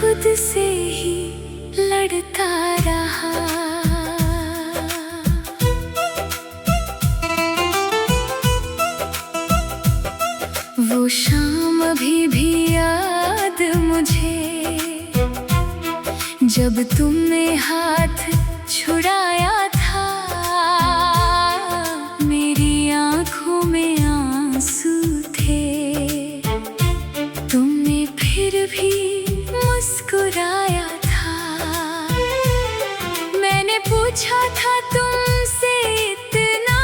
खुद से ही लड़ता रहा। वो शाम अभी भी याद मुझे, जब तुमने हाथ छुड़ाया था। मेरी आंखों में आंसू थे, तुमने फिर भी मुस्कुराया था। मैंने पूछा था तुमसे इतना,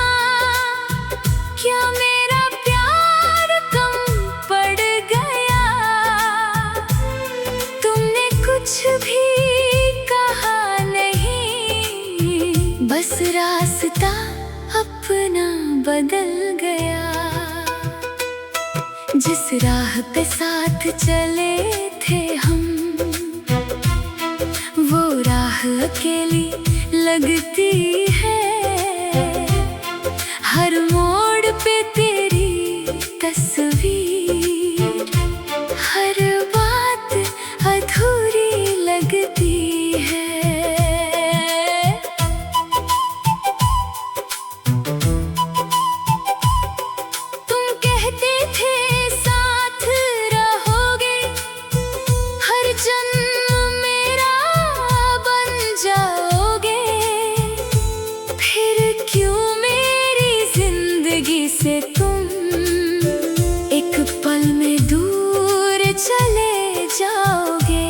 क्या मेरा प्यार कम पड़ गया? तुमने कुछ भी कहा नहीं, बस रास्ता अपना बदल गया। जिस राह पे साथ चले थे हम, वो राह अकेली लगती है। हर मोड़ पे तेरी तस्वीर, हर बात अधूरी लगती है। तुम कहते थे साथ रहोगे, हर जन्म मेरा बन जाओगे। फिर क्यों मेरी जिंदगी से तुम एक पल में दूर चले जाओगे?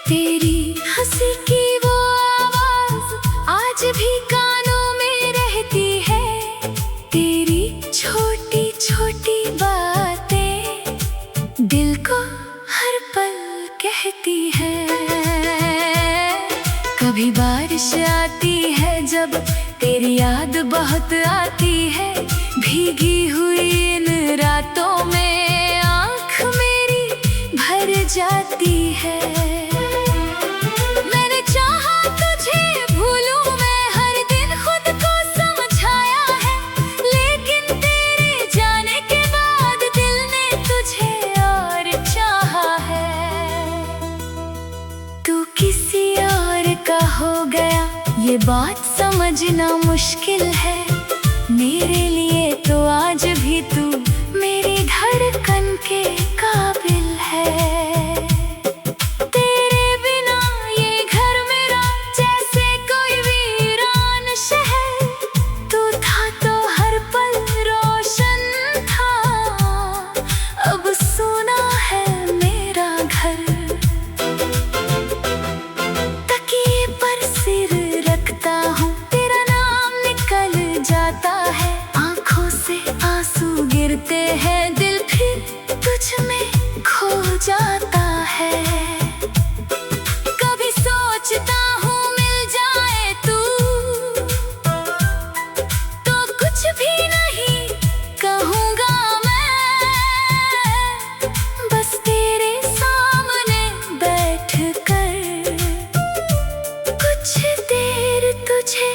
तेरी हंसी की वो आवाज आज भी कानों में रहती है। तेरी छोटी छोटी बातें दिल को हर पल कहती है। कभी बारिश आती है जब तेरी याद बहुत आती है। भीगी हुई इन रातों में आँख मेरी भर जाती है। मैंने चाहा तुझे भूलूं, मैं हर दिन खुद को समझाया है। लेकिन तेरे जाने के बाद दिल ने तुझे और चाहा है। तू किसी और का हो गया, ये बात समझना मुश्किल है। मेरे लिए तो आज भी तू मेरी धड़कन के काबिल है। तेरे बिना ये घर मेरा जैसे कोई वीरान शहर। तू था तो हर पल रोशन था, अब सोना है मेरा घर। तकिए पर सिर रखता हूँ, तेरा नाम निकल जाता है। आंखों से आंसू गिरते हैं, दिल फिर तुझ में खो जाता है। कभी सोचता हूँ मिल जाए तू, तो कुछ भी नहीं कहूँगा मैं। बस तेरे सामने बैठ कर कुछ देर तुझे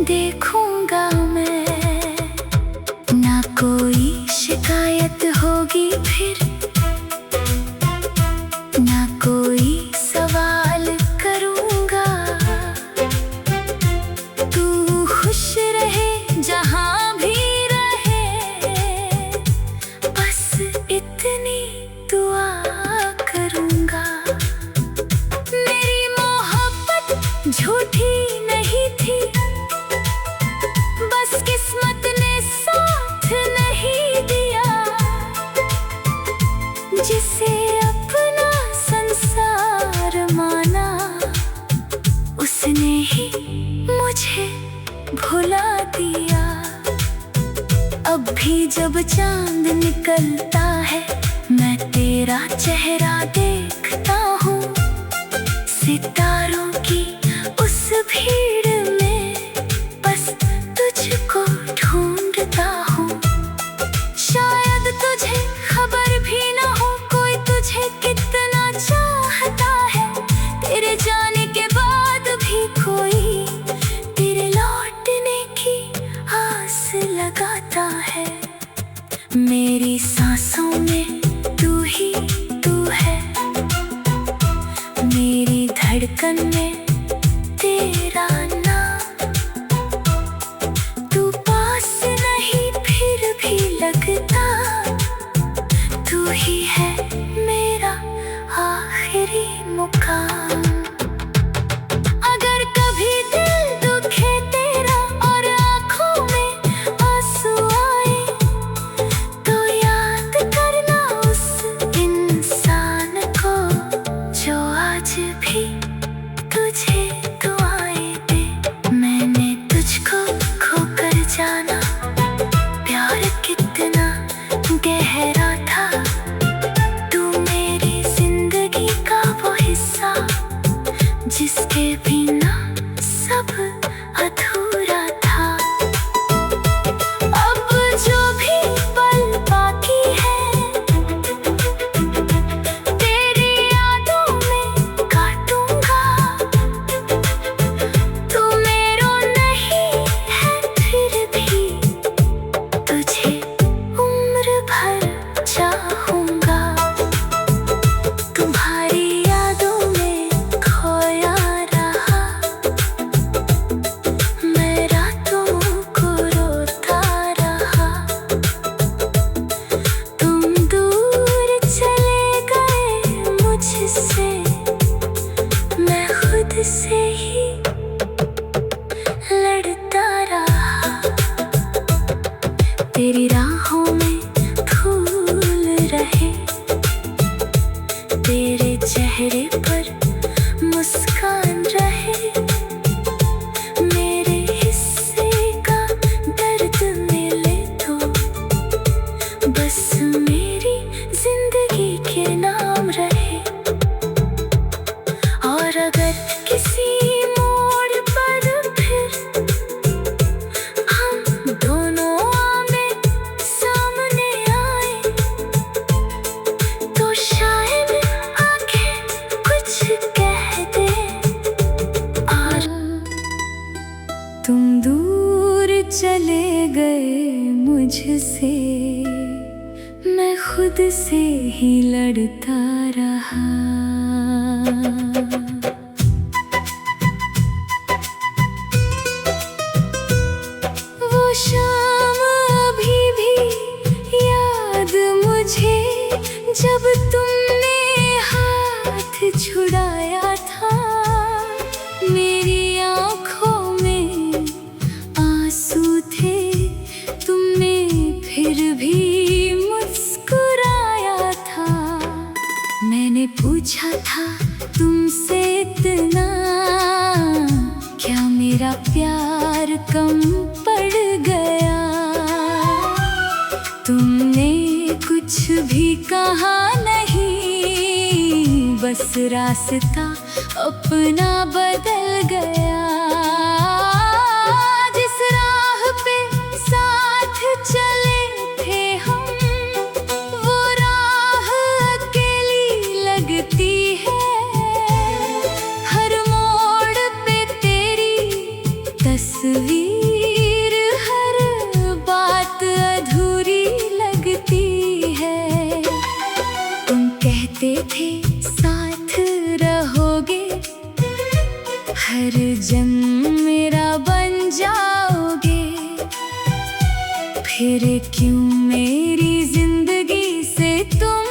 देखूंगा मैं। ना कोई शिकायत होगी फिर, ना कोई सवाल करूंगा। तू खुश रहे जहां भी रहे, बस इतनी दुआ करूंगा। मेरी मोहब्बत झूठी नहीं थी, बस किस्मत ने साथ नहीं दिया। जिसे अपना संसार माना, उसने ही मुझे भुला दिया। अब भी जब चांद निकलता है, मैं तेरा चेहरा देखता हूँ। सितारों की उस भीड़ में बस तुझको ढूंढता हूँ। शायद तुझे खबर भी ना हो, कोई तुझे कितना चाहता है। तेरे जाने के बाद भी कोई तेरे लौटने की आस लगाता है। मेरी सांसों में तू ही तू है। धड़कन में तेरा नाम, तू पास नहीं फिर भी लगता, तू ही है मेरा आखिरी मुकाम। अगर कभी दिल दुखे तेरा और आँखों में आंसू आए, तो याद करना उस इंसान को जो आज भी तुझे दुआएं दे। मैंने तुझको खोकर जाना, प्यार कितना गहरा था, तू मेरी जिंदगी का वो हिस्सा जिसके बिना सब अधूरा था। अब जो भी पल बाकी है तेरी यादों में काटूंगा, तू मेरा नहीं है फिर भी तुझे उम्र भर चाहूंगा। तुम्हारी यादों में खोया रहा, मैं रातों को रोता रहा। तुम दूर चले गए मुझसे, मैं खुद से ही लड़ता रहा। तेरी राहों में फूल रहे, तेरे चेहरे पर मुस्कान रहे, मेरे हिस्से का दर्द मिले तो बस मेरी जिंदगी के नाम रहे। और अगर किसी मोड़ पर फिर हम दोनों आमने सामने आए, तो शायद आंखें कुछ कह दे। और तुम दूर चले गए मुझसे, मैं खुद से ही लड़ता रहा। वो शाम अभी भी याद मुझे, जब तुमने हाथ छुड़ाया था, मेरी आँखों में आंसू थे, तुमने फिर भी मुस्कुराया था। मैंने पूछा था तुमसे इतना, क्या मेरा प्यार कम पड़ गया? तुमने कुछ भी कहा नहीं, बस रास्ता अपना बदल गया। जिस राह पे साथ चले थे हम, वो राह अकेली लगती है। हर मोड़ पे तेरी तस्वीर, हर बात अधूरी लगती है। तुम कहते थे साथ रहोगे, हर जन्म मेरा बन जाओगे, फिर क्यों मेरी जिंदगी से तुम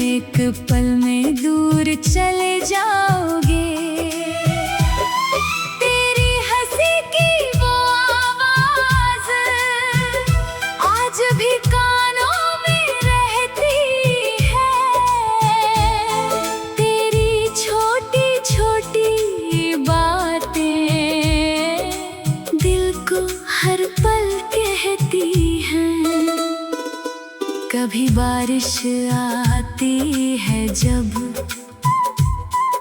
एक पल में दूर चले जाओगे? तेरी हंसी की वो आवाज आज भी कानों में रहती है। तेरी छोटी छोटी बातें दिल को हर पल कहती हैं। कभी बारिश आती है जब,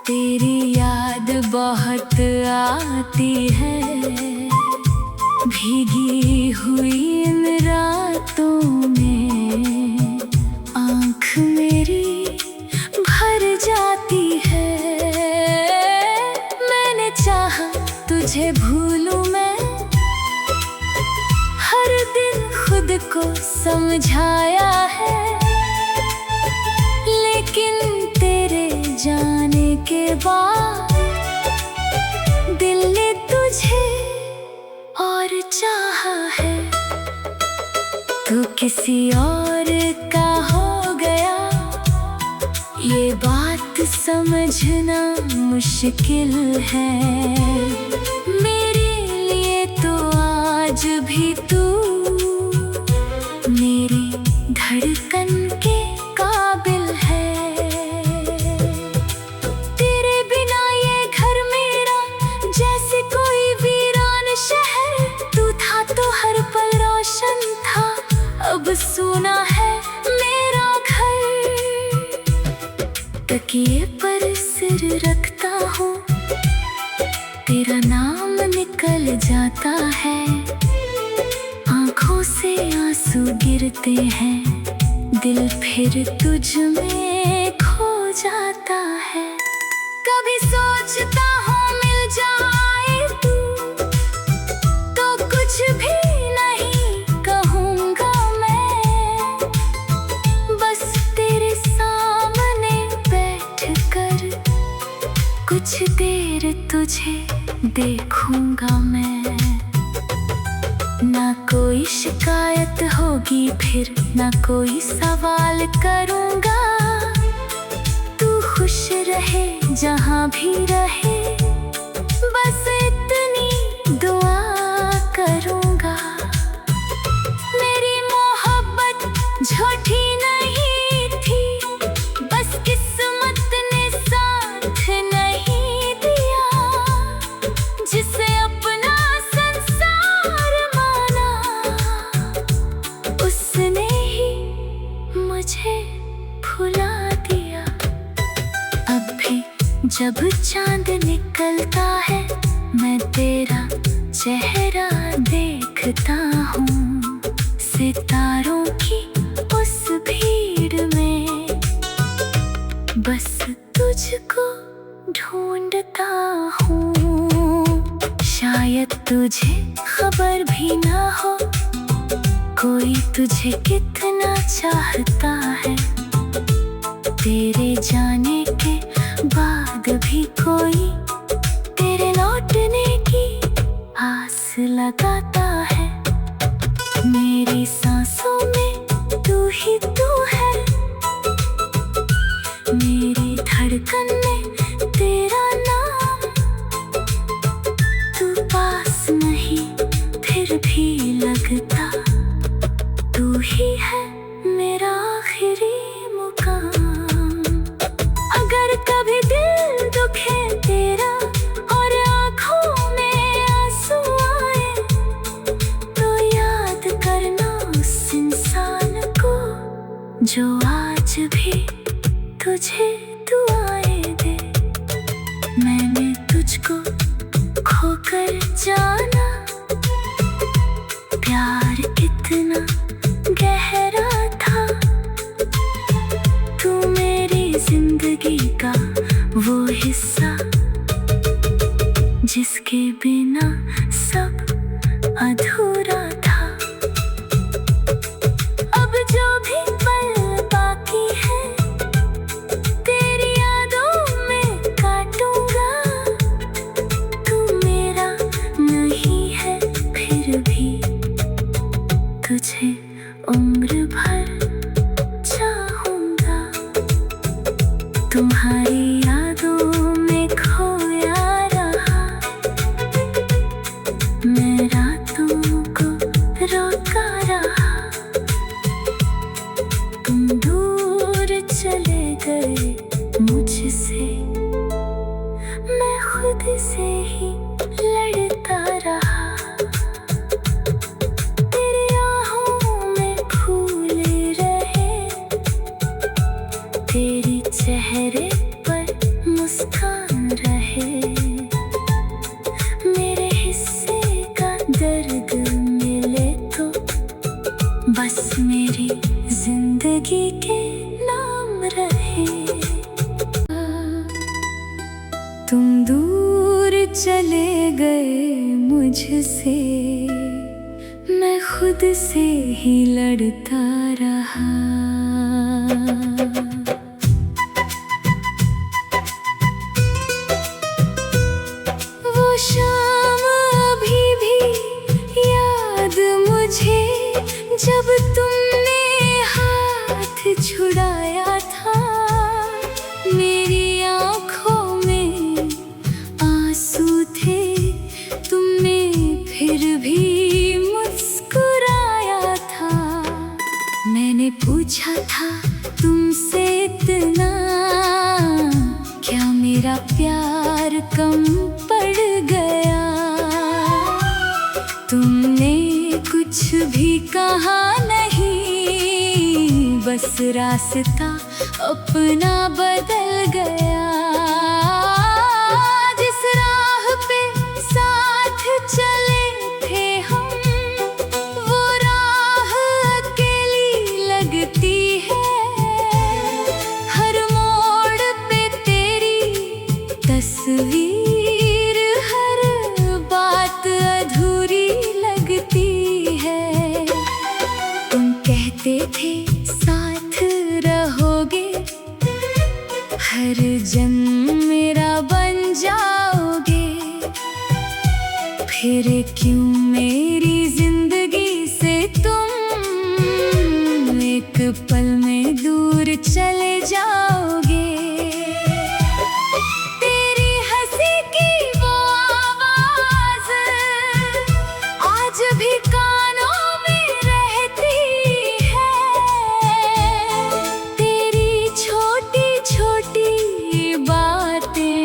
तेरी याद बहुत आती है। भीगी हुई इन रातों में आँख मेरी भर जाती है। मैंने चाहा तुझे भूलूं मैं, हर दिन खुद को समझाया है, लेकिन तेरे जाने के बाद दिल ने तुझे और चाहा है। तू किसी और का हो गया, ये बात समझना मुश्किल है। मेरे लिए तो आज भी तू मेरी धड़कन के काबिल है। तेरे बिना ये घर मेरा जैसे कोई वीरान शहर। तू था तो हर पल रोशन था, अब सुना है मेरा घर। तकिए पर सिर रखता हूँ, तेरा नाम निकल जाता है। आँखों से आंसू गिरते हैं, दिल फिर तुझ में खो जाता है। कभी सोचता हूँ मिल जाए तू, तो कुछ भी नहीं कहूँगा मैं। बस तेरे सामने बैठकर कुछ देर तुझे देखूँगा मैं। ना कोई शिकायत होगी फिर, ना कोई सवाल करूँगा। तू खुश रहे जहाँ भी रहे, बस इतनी दुआ करूँगा। मेरी मोहब्बत झूठी नहीं थी, बस किस्मत ने साथ नहीं दिया। जिसे अपना संसार माना, उसने ही मुझे भुला दिया। अब भी जब चांद निकलता है, मैं तेरा चेहरा देखता हूँ। सितारों की उस भीड़ में बस तुझको ढूंढता हूँ। शायद तुझे खबर भी ना हो, कोई तुझे कितना चाहता है। तेरे जाने के बाद भी कोई तेरे लौटने की आस लगाता है। मेरी सांसों में तू ही तू है, मेरी धड़कन में तेरा नाम। तू पास नहीं फिर भी लगता, तू ही है मेरा आखिरी मुकाम। अगर कभी दिल दुखे तेरा और आँखों में आंसू आए, तो याद करना उस इंसान को जो आज भी तुझे दुआएं दे। मैंने तुझको खोकर जाना, प्यार कितना गहरा था। तू मेरी जिंदगी का वो हिस्सा, जिसके बिना सब अधूरा था। अब जो भी पल बाकी है, तेरी यादों में काटूंगा। तू मेरा नहीं है फिर भी तुझे उम्र भर चाहूंगा। तुम्हारी यादों में खोया रहा, मैं रातों को रोका रहा। तुम दूर चले गए मुझसे, मैं खुद से ही लड़ता रहा। तेरी आहों में फूले रहे, तेरे चेहरे पर मुस्कान रहे। मेरे हिस्से का दर्द मिले तो बस मेरी जिंदगी के नाम रहे। तुम दूर चले गए मुझसे, मैं खुद से ही लड़ता रहा। छुड़ाया था। मेरी आँखों में आंसू थे, तुमने फिर भी मुस्कुराया था। मैंने पूछा था तुमसे इतना, क्या मेरा प्यार कम पड़ गया? तुमने कुछ भी कहा नहीं, बस रास्ता अपना बदल गया। जिस राह पे साथ चले थे हम, वो राह अकेली लगती है। हर मोड़ पे तेरी तस्वीर, हर बात अधूरी लगती है। तुम कहते थे साथ रहोगे, हर जन्म मेरा बन जाओगे। फिर क्यों मेरी जिंदगी से तुम एक पल में दूर चले जाओगे? तेरी हंसी की वो आवाज आज भी कानों में रहती है। तेरी छोटी छोटी बातें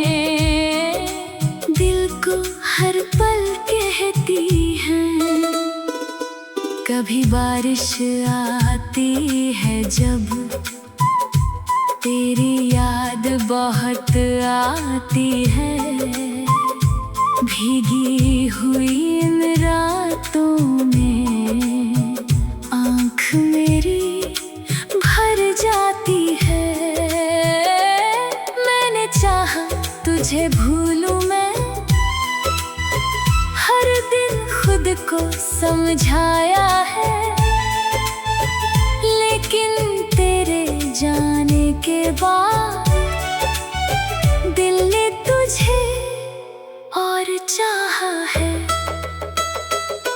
दिल को हर पल कहती हैं। कभी बारिश आती है जब, तेरी याद बहुत आती है। भीगी हुई इन रातों में आँख मेरी भर जाती है। मैंने चाहा तुझे भूलूं मैं, हर दिन खुद को समझाया है। लेकिन तेरे जाने के बाद दिल ने तुझे और चाहा है।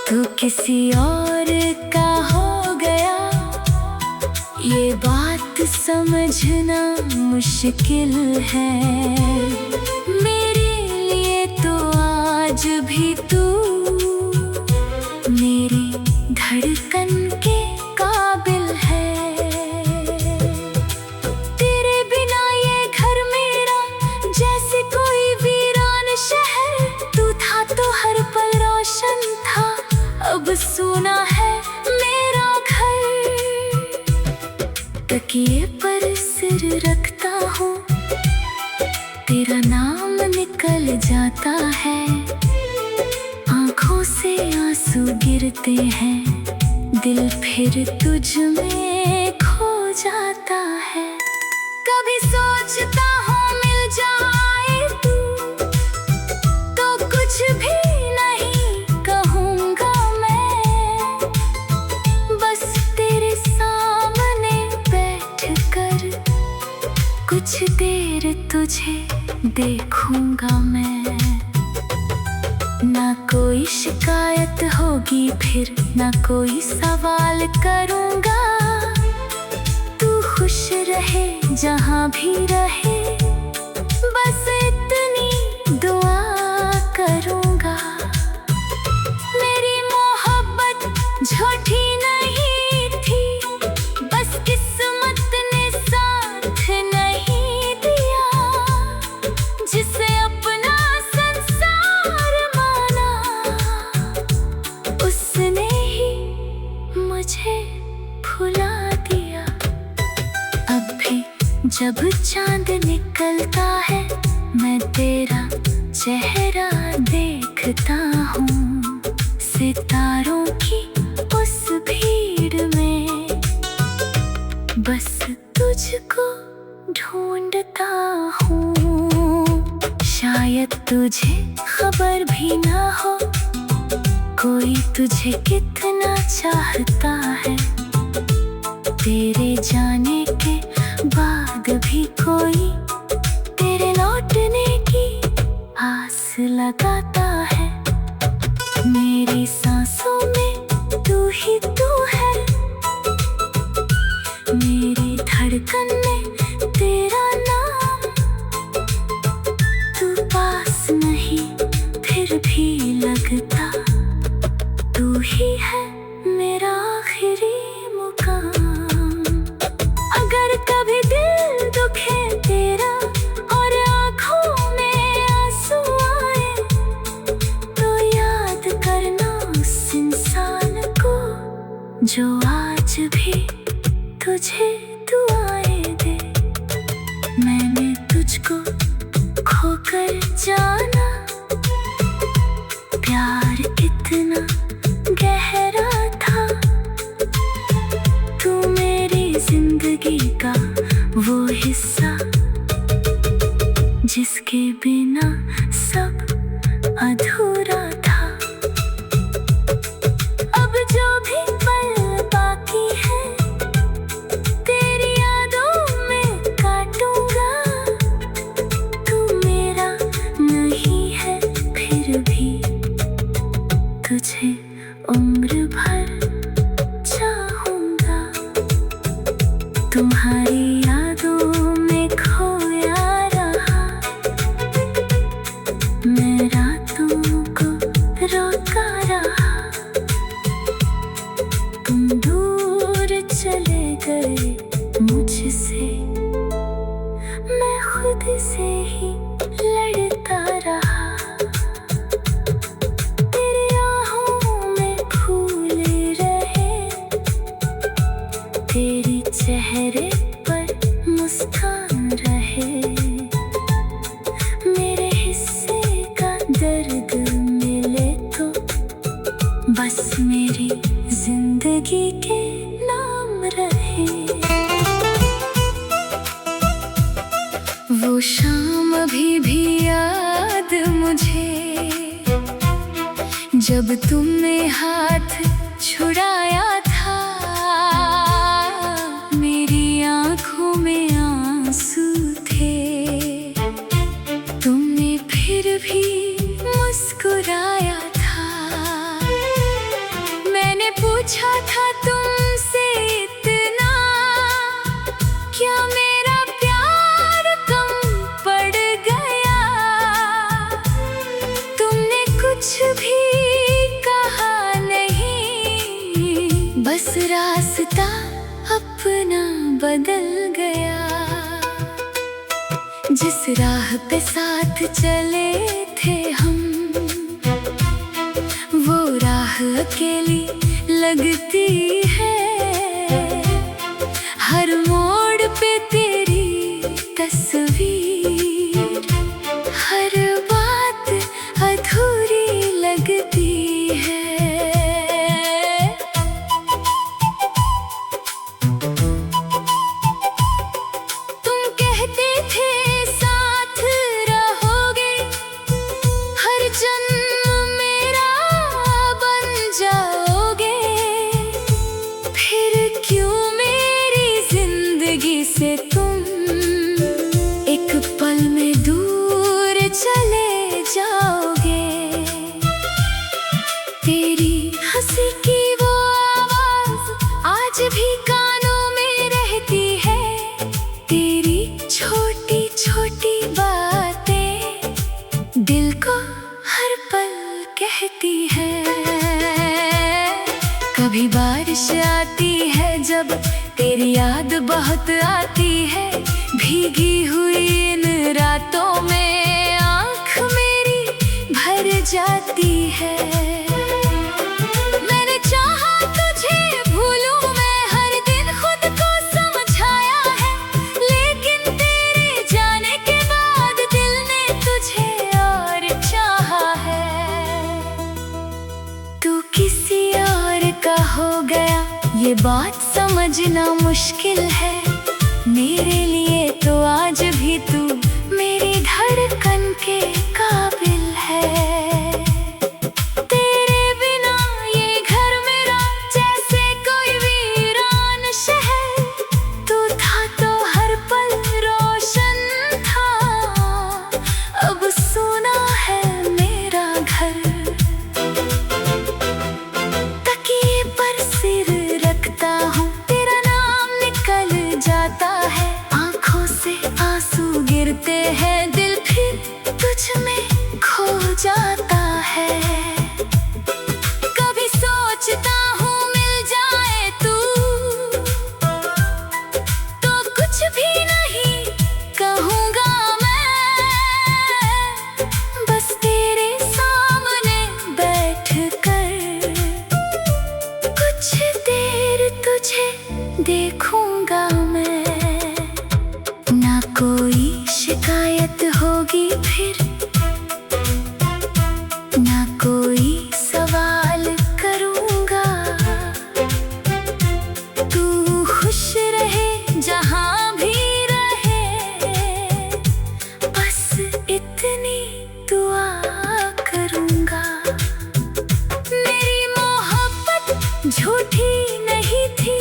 तू किसी और का हो गया, ये बात समझना मुश्किल है। मेरे लिए तो आज भी तू मेरी धड़कन के काबिल है। तेरे बिना ये घर मेरा जैसे कोई वीरान शहर। तू था तो हर पल रोशन था, अब सुना है मेरा घर। तकिए पर सिर रखता हूँ, तेरा नाम निकल जाता है। आँखों से आंसू गिरते हैं, दिल फिर तुझ में खो जाता है। कभी सोचता हूँ मिल जाए तू, तो कुछ भी नहीं कहूँगा मैं। बस तेरे सामने बैठ कर कुछ देर तुझे देखूँगा मैं। ना कोई शिकायत होगी फिर, ना कोई सवाल करूँगा। तू खुश रहे जहाँ भी रहे, बस इतनी दुआ करूँगा। मेरी मोहब्बत झूठी नहीं थी, बस किस्मत ने साथ नहीं दिया। जिसे अपना संसार माना, उसने ही मुझे भुला दिया। अब भी जब चांद निकलता है, मैं तेरा चेहरा देखता हूँ। सितारों की उस भीड़ में बस तुझको ढूंढता हूँ। शायद तुझे खबर भी ना हो, कोई तुझे कितना चाहता है। तेरे जाने के बाद भी कोई तेरे लौटने की आस लगाता है। मेरी सांसों में तू ही तू है, मेरी धड़कन में तेरा नाम, तू पास नहीं फिर भी लगता, तू ही है मेरा आखिरी मुकाम। अगर कभी दिल दुखे तेरा और आँखों में आंसू आए, तो याद करना उस इंसान को जो आज भी तुझे दुआएं दे। मैंने तुझको खोकर जाना, प्यार कितना गहरा था, तू मेरी जिंदगी का वो हिस्सा जिसके बिना सब अधूरा था। अब जो भी पल बाकी है तेरी यादों में काटूंगा, तू मेरा नहीं है फिर भी तुझे उम्र भर चाहूंगा। तुम्हारी यादों में खोया रहा, मैं रातों को रोका रहा, तुम दूर चले गए मुझसे, मैं खुद से ही लड़ता रहा। तेरी आँखों में फूल रहे, तेरे चेहरे पर मुस्कान रहे, मेरे हिस्से का दर्द मिले तो बस मेरी जिंदगी के नाम रहे। वो शाम अभी भी याद मुझे, जब तुमने हाथ छुड़ाया था, मेरी आँखों में आंसू थे, तुमने फिर भी मुस्कुराया था। मैंने पूछा था तुमसे इतना, क्या मेरा प्यार कम पड़ गया, तुमने कुछ भी कहा नहीं, बस रास्ता अपना बदल गया। जिस राह पे साथ चले थे हम, वो राह अकेली लगती है, हर मोड़ पे तेरी तस्वीर, हर बात अधूरी लगती है। तुम कहते थे साथ रहोगे, हर जन्म मेरा बन जाओगे, फिर क्यों मेरी जिंदगी से तुम एक पल में दूर चले जाओगे। तेरी हंसी की वो आवाज आज भी कानों में रहती है, तेरी छोटी छोटी बातें दिल को हर पल कहती है। कभी बारिश आती है जब तेरी याद बहुत आती है, भीगी हुई इन रातों में आँख मेरी भर जाती है। मैंने चाहा तुझे भूलूं मैं, हर दिन खुद को समझाया है, लेकिन तेरे जाने के बाद दिल ने तुझे और चाहा है। तू किसी और का हो गया ये बात समझना मुश्किल है, मेरे लिए तो आज भी तू मेरी धड़कन के काबिल है। तेरे बिना ये घर मेरा जैसे कोई वीरान शहर, तू था तो हर पल रोशन था, अब सुना है मेरा घर। तकिए पर सिर रखता हूँ, तेरा नाम निकल जाता है दिल फिर तुझ में खो जाता है। कभी सोचता हूँ मिल जाए तू, तो कुछ भी नहीं कहूँगा मैं, बस तेरे सामने बैठ कर कुछ देर तुझे देखूंगा मैं। ना कोई शिकायत होगी फिर, ना कोई सवाल करूंगा। तू खुश रहे जहां भी रहे, बस इतनी दुआ करूंगा। मेरी मोहब्बत झूठी नहीं थी,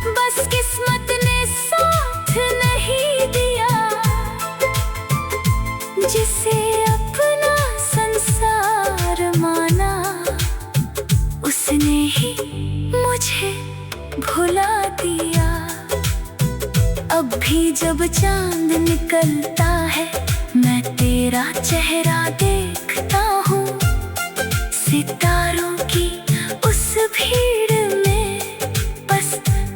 बस किस्मत ने साथ नहीं दिया। जिसे अपना संसार माना, उसने ही मुझे भुला दिया। अब भी जब चांद निकलता है, मैं तेरा चेहरा देखता हूँ। सितारों की उस भीड़ में बस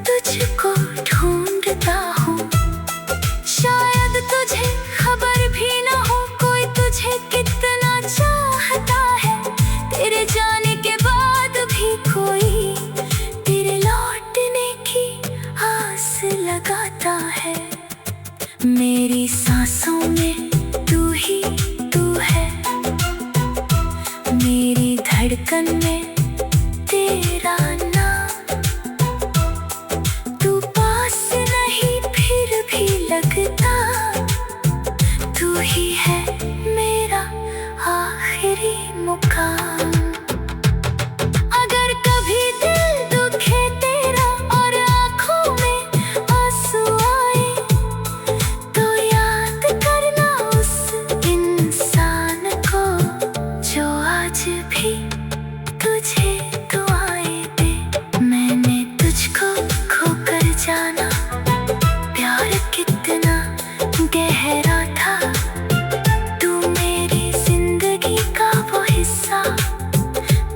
तुझको ढूंढता हूँ। शायद तुझे खबर भी ना हो, कोई तुझे कितना चाहता है। तेरे जाने के बाद भी कोई तेरे लौटने की आस लगाता है। मेरी सांसों में तू ही तू है, मेरी धड़कन में तेरा नाम। तू पास नहीं फिर भी लगता, तू ही है मेरा आखिरी मुकाम। अगर कभी दिल दुखे तेरा और आँखों में आंसू आए, तो याद करना उस इंसान को जो आज भी तुझे दुआएं दे। मैंने तुझको खोकर जाना, प्यार कितना गहरा था। तू मेरी जिंदगी का वो हिस्सा,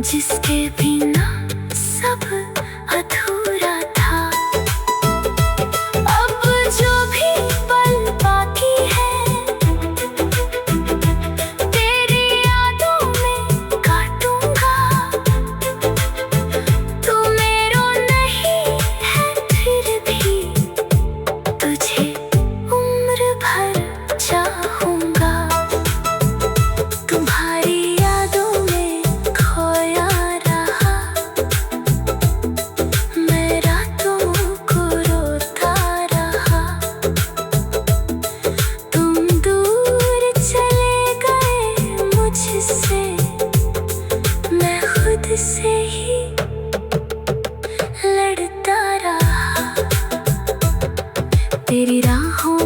जिसके बिना सब अधूरा था। अब जो भी पल बाकी है, तेरी यादों में काटूंगा। तू मेरा नहीं है फिर भी तुझे उम्र भर चाहूंगा। तुम्हारी यादों में खोया रहा, मैं रातों को रोता रहा। तुम दूर चले गए मुझसे, मैं खुद से ही लड़ता रहा। तेरी राहों